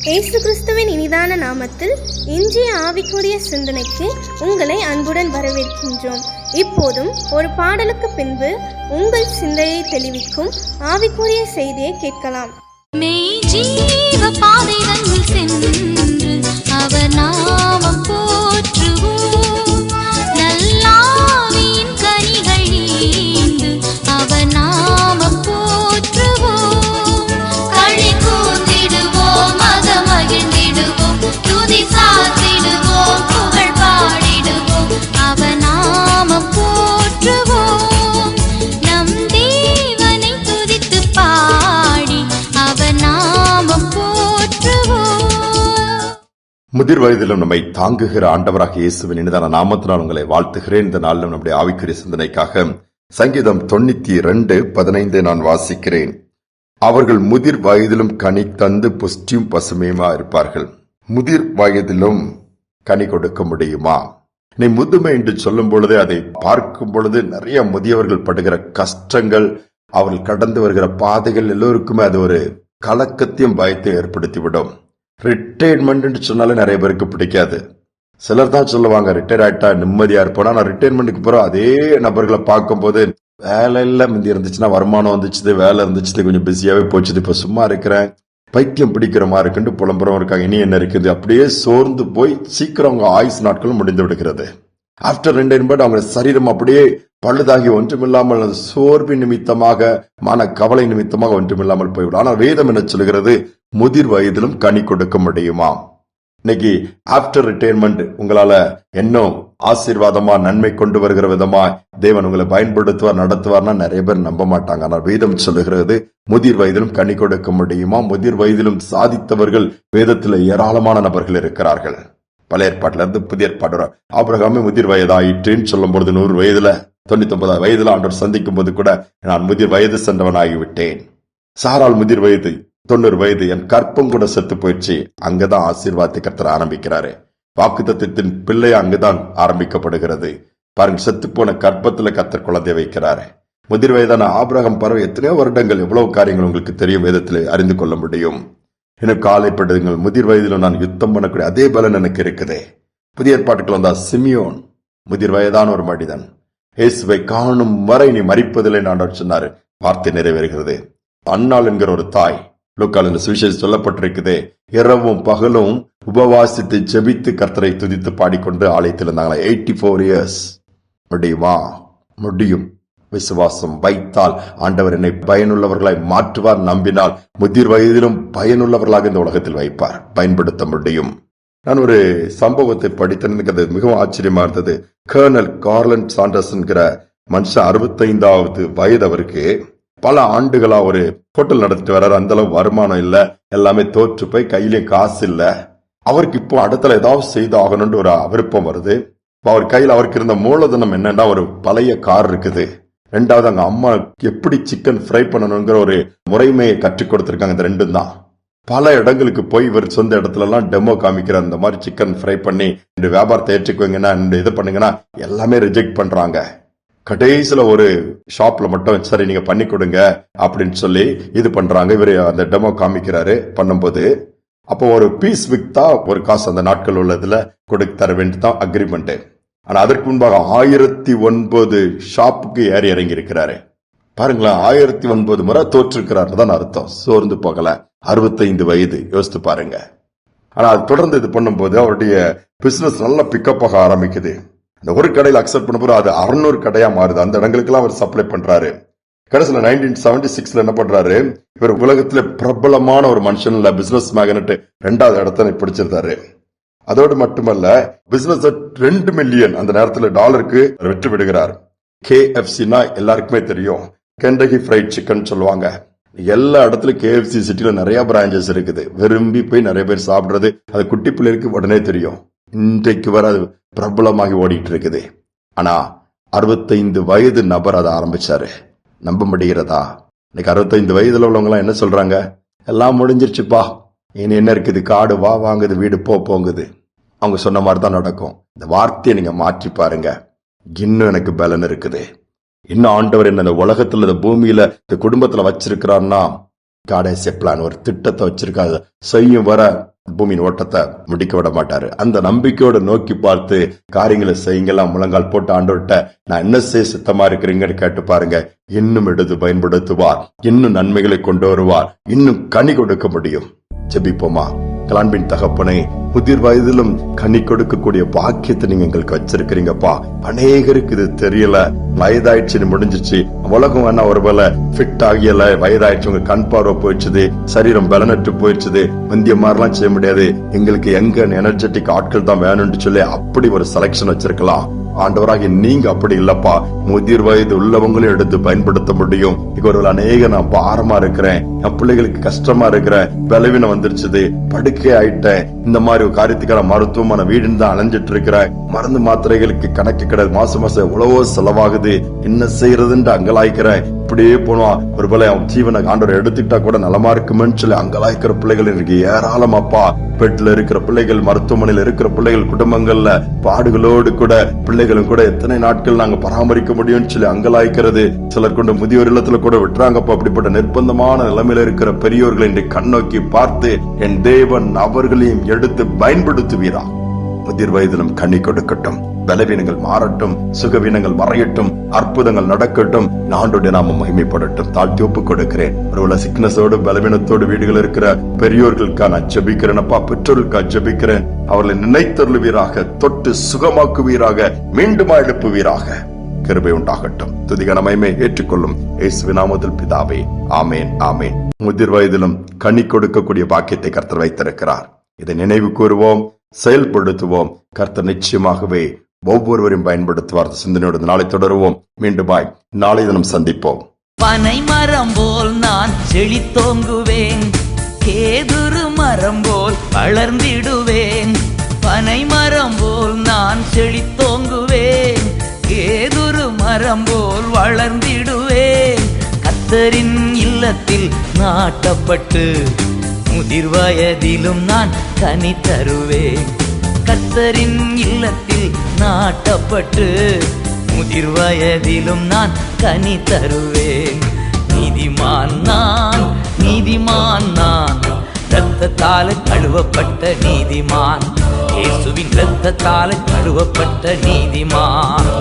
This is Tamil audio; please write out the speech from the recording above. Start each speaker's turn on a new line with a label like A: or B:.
A: இயேசு கிறிஸ்துவின் இனிதான நாமத்தில் இன்றைய ஆவிக்குரிய சிந்தனைக்கு உங்களை அன்புடன் வரவேற்கின்றோம். இப்போதும் ஒரு பாடலுக்கு பின்பு உங்கள் சிந்தையை தெளிவிக்கும் ஆவிக்குரிய செய்தியை கேட்கலாம்.
B: மெய் ஜீவ பாதை தன்னில் சென்று அவர் நாமம் போற்றுவோம். நல்லாவியின் கனிகள் ஈந்து அவர் நாமம் போற்றுவோம். களி கூர்ந்திடுவோம், மத மகிழ்ந்திடுவோம், துதி சாத்திடுவோம், புகழ் பாடிடுவோம், அவர் நாமம் போற்றுவோம். நம் தேவனை துதித்து பாடி அவர் நாமம் போற்றுவோம்.
C: முதிர் வயதிலும் நம்மை தாங்குகிற ஆண்டவராக இயேசுவின் இனிதான நாமத்தினால் உங்களை வாழ்த்துகிறேன். இந்த நாளிலும் நம்முடைய ஆவிக்குரிய சிந்தனைக்காக சங்கீதம் 92:15 நான் வாசிக்கிறேன். அவர்கள் முதிர் வயதிலும் கனி தந்து புஷ்டியும் பசுமையுமா இருப்பார்கள். முதிர் வயதிலும் கனி கொடுக்க முடியுமா? நீ முதுமை என்று சொல்லும் பொழுதே அதை பார்க்கும் பொழுது நிறைய முதியவர்கள் படுகிற கஷ்டங்கள், அவர்கள் கடந்து வருகிற பாதைகள் எல்லோருக்குமே அது ஒரு கலக்கத்தையும் பயத்தை ஏற்படுத்திவிடும். ரிட்டையர்மெண்ட் சொன்னாலே நிறைய பேருக்கு பிடிக்காது. சிலர் தான் சொல்லுவாங்க ரிட்டையர் ஆயிட்டா நிம்மதியா இருப்போம். ஆனா ரிட்டையர்மெண்ட்டுக்கு பிறகு அதே நபர்களை பார்க்கும் போது வேலை எல்லாம் முந்தி இருந்துச்சுன்னா வருமானம் வந்துச்சு, வேலை இருந்துச்சு, கொஞ்சம் பிஸியாவே போச்சு, இப்ப சும்மா இருக்கிறேன், பைத்தியம் பிடிக்கிற மாதிரி இருக்குன்னு புலம்புறவங்க இருக்காங்க. இனி என்ன இருக்குது, அப்படியே சோர்ந்து போய் சீக்கிரம் அவங்க ஆயுஸ் நாட்களும் முடிந்து விடுகிறது. ஆஃப்டர் ரிட்டையர்மெண்ட் அவங்க சரீரம் அப்படியே பழுதாகி ஒன்றுமில்லாமல் சோர்வின் நிமித்தமாக மன கவலை நிமித்தமாக ஒன்றுமில்லாமல் போய்விடும். ஆனால் வேதம் என்ன சொல்கிறது, முதிர் வயதிலும் கனி கொடுக்க முடியுமா? இன்னைக்கு ஆஃப்டர் ரிட்டையர்மெண்ட் உங்களால இன்னும் ஆசீர்வாதமா நன்மை கொண்டு வருகிற விதமா தேவன் உங்களை பயன்படுத்துவார், நடத்துவார்னா நிறைய பேர் நம்ப மாட்டாங்க. ஆனால் வேதம் சொல்லுகிறது முதிர் வயதிலும் கனி கொடுக்க முடியுமா? முதிர் வயதிலும் சாதித்தவர்கள் வேதத்தில் ஏராளமான நபர்கள் இருக்கிறார்கள். பழைய ஏற்பாட்டில இருந்து புதிய ஏற்பாடு. ஆபிரகாமே முதிர் வயதாயிற்றுன்னு சொல்லும் பொழுது 100 வயதுல 99 வயதுல ஆண்டவர் சந்திக்கும் போது கூட நான் முதிர் வயது சென்றவனாகிவிட்டேன். சாரால் முதிர் வயது 90 வயது, என் கற்பம் கூட செத்து போயிடுச்சு. அங்கதான் ஆசீர்வாதத்தை கர்த்தர் ஆரம்பிக்கிறாரு. வாக்குத்தத்தத்தின் பிள்ளை அங்குதான் ஆரம்பிக்கப்படுகிறது. பாருங்க, செத்து போன கற்பத்துல கர்த்தர் குழந்தை வைக்கிறாரு. முதிர் வயதான ஆபிரகாம் பறவை எத்தனையோ வருடங்கள், எவ்வளவு காரியங்கள் உங்களுக்கு தெரியும், வேதத்தில் அறிந்து கொள்ள முடியும். எனக்கு காலைப்படுதுங்கள், முதிர் வயதிலும் நான் யுத்தம் பண்ணக்கூடிய அதே பலன் எனக்கு இருக்குது. புதிய ஏற்பாட்டுக்குள்ள வந்தா சிமியோன் முதிர் வயதான ஒரு மனிதன். இயேசுவை காணும் வரை நீ மரிப்பதில்லை ஆண்டவர் சொன்னாரு. வார்த்தை நிறைவேறுகிறது. அன்னாள் என்கிற ஒரு தாய், லூக்கால் இந்த சுவிசேஷம் சொல்லப்பட்டிருக்குது, இரவும் பகலும் உபவாசித்து ஜெபித்து கர்த்தரை துதித்து பாடிக்கொண்டு ஆலயத்தில் இருந்தாங்களா. 84 years. முடியுமா? முடியும். விசுவாசம் வைத்தால் ஆண்டவர் என்னை பயனுள்ளவர்களாய் மாற்றுவார். நம்பினால் முதிர் வயதிலும் பயனுள்ளவர்களாக இந்த உலகத்தில் வைப்பார், பயன்படுத்த முடியும். நான் ஒரு சம்பவத்தை படித்தேன், எனக்கு அது மிகவும் ஆச்சரியமா இருந்தது. கர்னல் கார்லண்ட் சாண்டர்ஸ் என்கிற மனுஷன் 65வது வயது. அவருக்கு பல ஆண்டுகளா ஒரு ஹோட்டல் நடத்திட்டு வர்றாரு. அந்த அளவு வருமானம் இல்ல, எல்லாமே தோற்று போய் கையிலே காசு இல்ல. அவருக்கு இப்போ அடுத்த ஏதாவது செய்து ஆகணும்னு ஒரு விருப்பம் வருது. அவர் கையில் அவருக்கு இருந்த மூலதனம் என்னன்னா, ஒரு பழைய கார் இருக்குது. ரெண்டாவது, அங்க அம்மா எப்படி சிக்கன் ஃப்ரை பண்ணணுங்கிற ஒரு முறைமையை கற்றுக் கொடுத்திருக்காங்க. இந்த ரெண்டும் தான். பல இடங்களுக்கு போய் இவர் சொந்த இடத்துல எல்லாம் டெமோ காமிக்கிற அந்த மாதிரி சிக்கன் ஃப்ரை பண்ணி இந்த வியாபாரத்தை ஏற்றுக்குவீங்கன்னா, இது பண்ணுங்கன்னா எல்லாமே ரிஜெக்ட் பண்றாங்க. கடைசியில ஒரு ஷாப்ல மட்டும் சரி நீங்க பண்ணி கொடுங்க அப்படின்னு சொல்லி இது பண்றாங்க. இவரு அந்த டெமோ காமிக்கிறாரு. பண்ணும்போது அப்போ ஒரு பீஸ் வித்தா ஒரு காசு அந்த நாட்கள் உள்ளதுல கொடுத்து தர வேண்டியதான் அக்ரிமெண்ட். ஆனா அதற்கு முன்பாக 1009 ஷாப்புக்கு ஏறி இறங்கி இருக்கிறாரு. பாருங்களேன், 1009 முறை தோற்றிருக்கிறார் தான் அர்த்தம். சோர்ந்து போகல. 65 வயது, யோசித்து பாருங்க. ஆனா அது தொடர்ந்து இது பண்ணும்போது அவருடைய பிசினஸ் நல்லா பிக்கப் ஆக ஆரம்பிக்குது. அந்த ஒரு கடையில் அக்செப்ட் பண்ண போது அது 600 கடையா மாறுது. அந்த இடங்களுக்கு எல்லாம் அவர் சப்ளை பண்றாரு. கடைசியில் 1976 என்ன பண்றாரு, இவர் உலகத்திலே பிரபலமான ஒரு மனுஷன் இல்ல, பிசினஸ் மேக்னட் 2வது இடத்தை பிடிச்சிருந்தாரு. அதோடு மட்டுமல்ல, பிசினஸ் 2 மில்லியன் அந்த நேரத்தில் டாலருக்கு வெற்றி விடுகிறார். KFCனா எல்லாருக்குமே தெரியும், கெண்டகி ஃப்ரைட் சிக்கன் சொல்லுவாங்க. எல்லா இடத்துலயும் KFC சிட்டில நிறைய பிரான்சஸ் இருக்குது. விரும்பி போய் நிறைய பேர் சாப்பிடுறது, அது குட்டி பிள்ளைகளுக்கு உடனே தெரியும். இன்றைக்கு வர அது பிரபலமாகி ஓடிட்டு இருக்குது. ஆனா 65 வயது நபர் அதை ஆரம்பிச்சாரு. நம்ப முடிகிறதா? இன்னைக்கு 65 வயதுல உள்ளவங்க எல்லாம் என்ன சொல்றாங்க, எல்லாம் முடிஞ்சிருச்சுப்பா, இனி என்ன இருக்குது, காடு வா வாங்குது, வீடு போங்குது. அவங்க சொன்ன மாதிரி தான் நடக்கும். இந்த வார்த்தையை நீங்க மாற்றி பாருங்க. இன்னும் எனக்கு பலன் இருக்குது. இன்னும் ஆண்டவர் என்ன இந்த உலகத்துல இந்த பூமியில இந்த குடும்பத்துல வச்சிருக்கிறான்னா கடைசி பிளான் ஒரு திட்டத்தை வச்சிருக்காரு, செய்யும் வர பூமியின் ஓட்டத்தை முடிக்க விட மாட்டாரு. அந்த நம்பிக்கையோட நோக்கி பார்த்து காரியங்களை செய்யுங்கலாம். முழங்கால் போட்டு ஆண்டவர்கிட்ட நான் என்ன செய்ய சித்தமா இருக்கிறீங்கன்னு கேட்டு பாருங்க. இன்னும் எடுத்து பயன்படுத்துவார், இன்னும் நன்மைகளை கொண்டு வருவார், இன்னும் கனி கொடுக்க முடியும். ஜெபிப்போமா. கலான்பின் தகப்பனே, முதிர் வயதிலும் கனி கொடுக்கக்கூடிய பாக்கியத்தை நீங்க எங்களுக்கு வச்சிருக்கிறீங்கப்பா. அநேகருக்கு இது தெரியல. வயதாயிடுச்சு, முடிஞ்சிச்சு, உலகம் வேணா ஒருவேளை ஃபிட் ஆகியல, வயதாயிடுச்சு, உங்க கண் பார்வை போயிடுச்சு, சரீரம் பலனற்று போயிடுச்சு, முந்திய மாதிரிலாம் செய்ய முடியாது, எங்களுக்கு எங்க எனர்ஜெட்டிக் ஆட்கள் தான் வேணும்னு சொல்லி அப்படி ஒரு செலக்ஷன் வச்சிருக்கலாம். ஆண்டவராகி நீங்க அப்படி இல்லப்பா. முதிர் வயது உள்ளவங்களையும் எடுத்து பயன்படுத்த முடியும். ஒரு அநேக நான் பாரமா இருக்கிறேன், என் பிள்ளைகளுக்கு கஷ்டமா இருக்கிறேன், பலவீனம் வந்துருச்சு, படுக்கை ஆயிட்டேன், இந்த மாதிரி ஒரு காரியத்துக்கான மருத்துவமான வீடுன்னு தான் அலைஞ்சிட்டு இருக்கிறேன், மருந்து மாத்திரைகளுக்கு கணக்கு கிடையாது, மாசம் மாசம் எவ்வளவோ செலவாகுது, என்ன செய்யறதுன்னு அங்கலாய்க்கிறேன். இப்படியே போனோம், ஒருவேளை அவன் ஜீவனை ஆண்டவர் எடுத்துக்கிட்டா கூட நலமா இருக்குமென்னு சொல்லி அங்கலாய்க்கிற பிள்ளைகள் இருக்கு ஏராளமாப்பா. பெட்ல இருக்கிற பிள்ளைகள், மருத்துவமனையில் இருக்கிற பிள்ளைகள், குடும்பங்கள்ல பாடுகளோடு கூட பிள்ளைகளும் கூட எத்தனை நாட்கள் நாங்க பராமரிக்க முடியும்னு சொல்லி அங்கலாய்க்கிறது. சிலர் கொண்டு முதியோர் இல்லத்துல கூட விட்டுறாங்கப்பா. அப்படிப்பட்ட நிர்பந்தமான நிலைமையில இருக்கிற பெரியோர்களை இன்று கண்ணோக்கி பார்த்து என் தேவன் அவர்களையும் எடுத்து பயன்படுத்துவீரா. முதிர் வயதிலும் கனி கொடுக்கட்டும், பலவீனங்கள் மாறட்டும், சுகவீனங்கள் மறையட்டும், அற்புதங்கள் நடக்கட்டும், ஆண்டவருடைய நாமம் மகிமைப்படட்டும். தாழ்த்தி ஒப்பு கொடுக்கிறேன். ஒருவேளை சிக்னஸோடு பலவீனத்தோடு வீடுகள் இருக்கிற பெரியோர்களுக்கா நான் ஜெபிக்கிறேனப்பா, பெற்றோர்களுக்கா ஜெபிக்கிறேன். அவர்களை நினைத்தருளுவீராக, தொட்டு சுகமாக்குவீராக, மீண்டும் எழுப்புவீராக. கிருபை உண்டாகட்டும். துதிகன மகிமை ஏற்றுக்கொள்ளும் இயேசுவின் நாமத்தில் பிதாவே, ஆமேன், ஆமேன். முதிர் வயதிலும் கனி கொடுக்கக்கூடிய பாக்கியத்தை கர்த்தர் வைத்திருக்கிறார். இதை நினைவு கூறுவோம், செயல்படுத்துவோம். கர்த்தர் நிச்சயமாகவே ஒவ்வொருவரையும் பயன்படுத்துவார். சிந்தனையோடு நாளை தொடருவோம். மீண்டும் நாளை தினம் சந்திப்போம்.
D: பனை மரம் போல் நான் செழித்தோங்குவேன், கேதுரு மரம் போல் வளர்ந்திடுவேன். பனை மரம் போல் நான் செழித்தோங்குவேன், கேதுரு மரம் போல் வளர்ந்திடுவேன். கர்த்தரின் இல்லத்தில் நாட்டப்பட்டு முதிர் வயதிலும் நான் கனி தருவேன். கர்த்தரின் இல்லத்தில் நாட்டப்பட்டு முதிர் வயதிலும் நான் கனி தருவேன். நீதிமான் நான், நீதிமான் நான், இரத்தத்தால் கழுவப்பட்ட நீதிமான், இயேசுவின் இரத்தத்தால் கழுவப்பட்ட நீதிமான்.